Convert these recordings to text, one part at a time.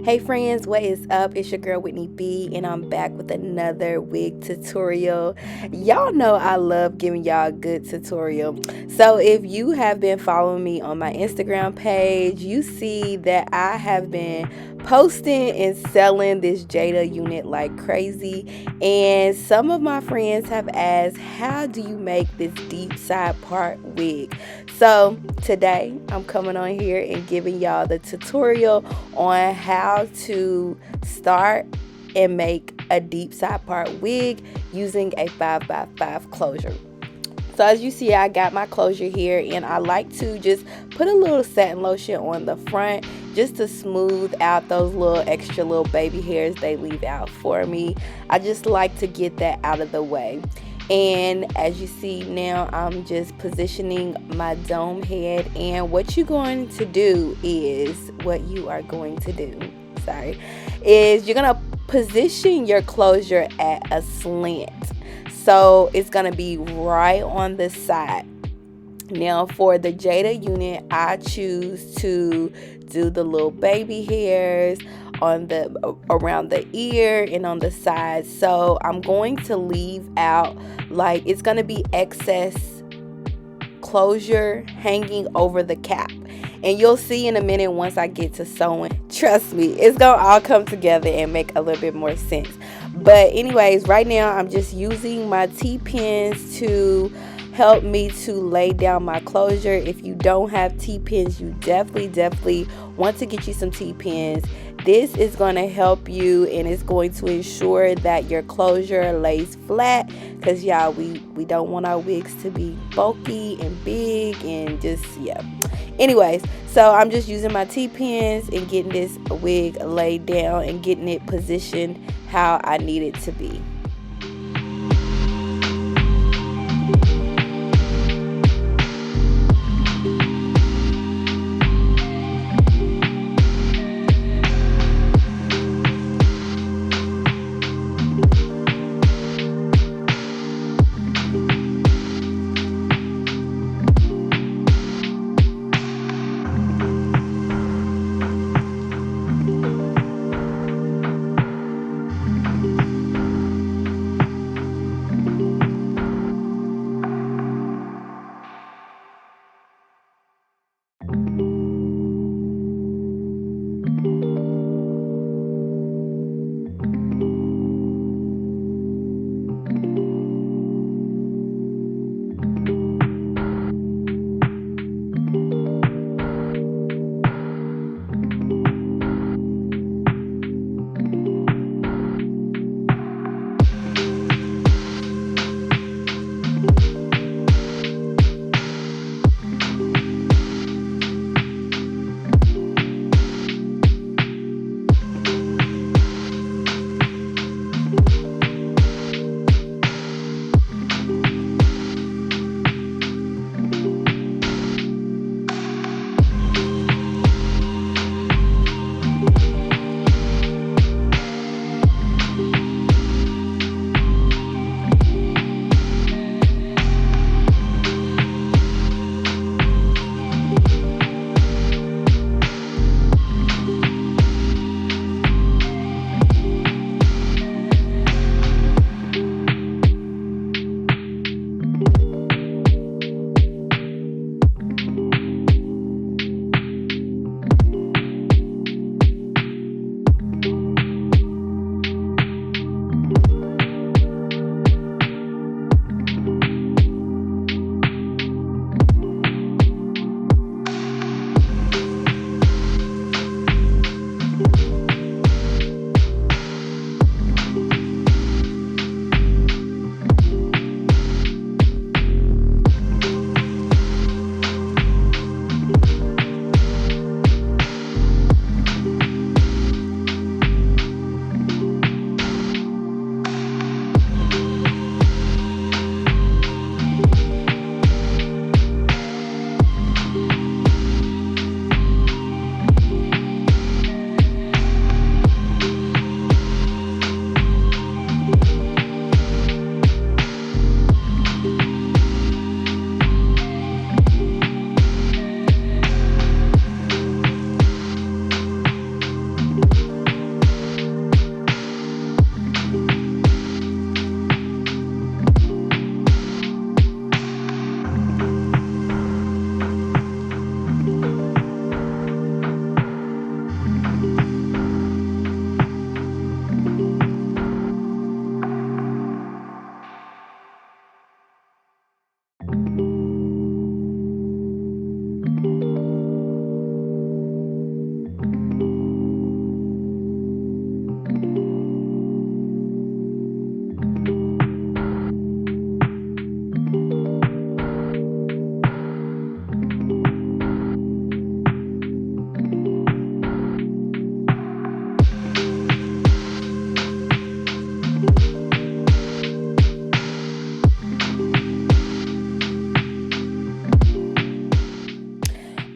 Hey friends, what is up? It's your girl Whitney B, and I'm back with another wig tutorial. Y'all know I love giving y'all a good tutorial. So if you have been following me on my Instagram page, you see that I have been posting and selling this Jada unit like crazy. And some of my friends have asked, how do you make this deep side part wig? So today I'm coming on here and giving y'all the tutorial on how to start and make a deep side part wig using a 5x5 closure. So as you see, I got my closure here, and I like to just put a little satin lotion on the front just to smooth out those extra little baby hairs they leave out for me. I just like to get that out of the way. And as you see now, I'm just positioning my dome head, and what you're going to do is you're gonna position your closure at a slant, so it's gonna be right on the side. Now for the Jada unit, I choose to do the little baby hairs on the around the ear and on the side. So I'm going to leave out, like, it's going to be excess closure hanging over the cap. And you'll see in a minute once I get to sewing. Trust me, it's going to all come together and make a little bit more sense. But anyways, right now I'm just using my T-pins to help me to lay down my closure. If you don't have T-pins, you definitely want to get you some T-pins. This is going to help you, and it's going to ensure that your closure lays flat, because y'all, we don't want our wigs to be bulky and big and just, yeah. Anyways, so I'm just using my T-pins and getting this wig laid down and getting it positioned how I need it to be.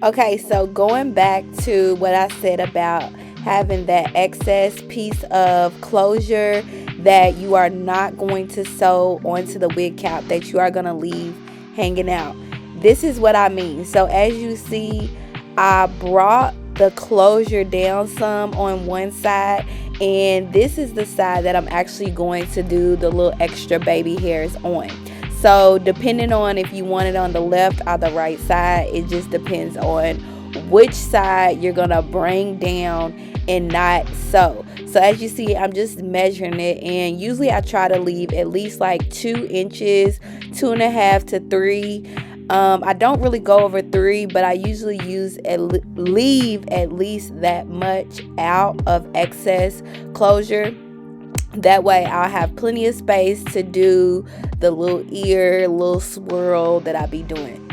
Okay, so going back to what I said about having that excess piece of closure that you are not going to sew onto the wig cap, that you are going to leave hanging out. This is what I mean. So as you see, I brought the closure down some on one side, and this is the side that I'm actually going to do the little extra baby hairs on. So depending on if you want it on the left or the right side, it just depends on which side you're gonna bring down and not sew. So as you see, I'm just measuring it, and usually I try to leave at least like 2 inches, 2.5 to 3. I don't really go over 3, but I usually leave at least that much out of excess closure. That way I'll have plenty of space to do the little ear, little swirl that I be doing.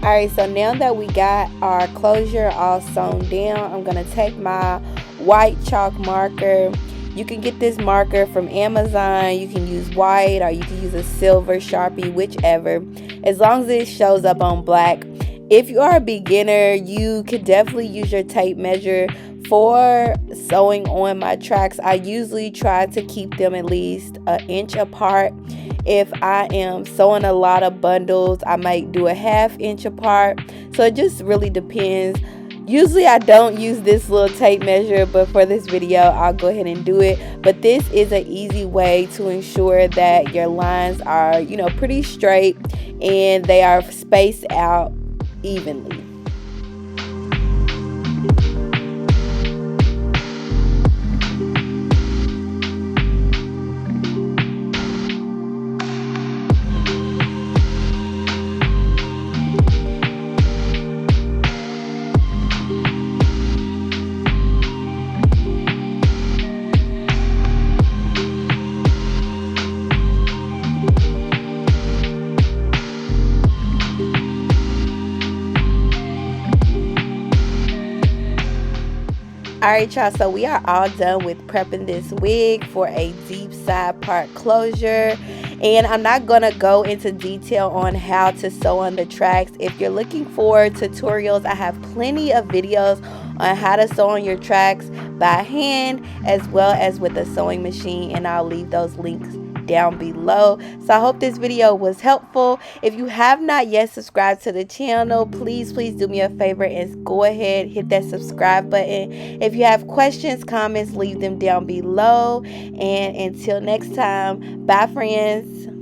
Alright, so now that we got our closure all sewn down, I'm going to take my white chalk marker. You can get this marker from Amazon. You can use white or you can use a silver Sharpie, whichever, as long as it shows up on black. If you are a beginner, you could definitely use your tape measure. For sewing on my tracks, I usually try to keep them at least an inch apart. If I am sewing a lot of bundles, I might do a 1/2 inch apart. So it just really depends. Usually I don't use this little tape measure, but for this video I'll go ahead and do it. But this is an easy way to ensure that your lines are, pretty straight and they are spaced out evenly. Alright y'all, so we are all done with prepping this wig for a deep side part closure, and I'm not gonna go into detail on how to sew on the tracks. If you're looking for tutorials, I have plenty of videos on how to sew on your tracks by hand as well as with a sewing machine, and I'll leave those links down below. So I hope this video was helpful. If you have not yet subscribed to the channel, please do me a favor and go ahead, hit that subscribe button. If you have questions, comments, leave them down below. And until next time, bye friends.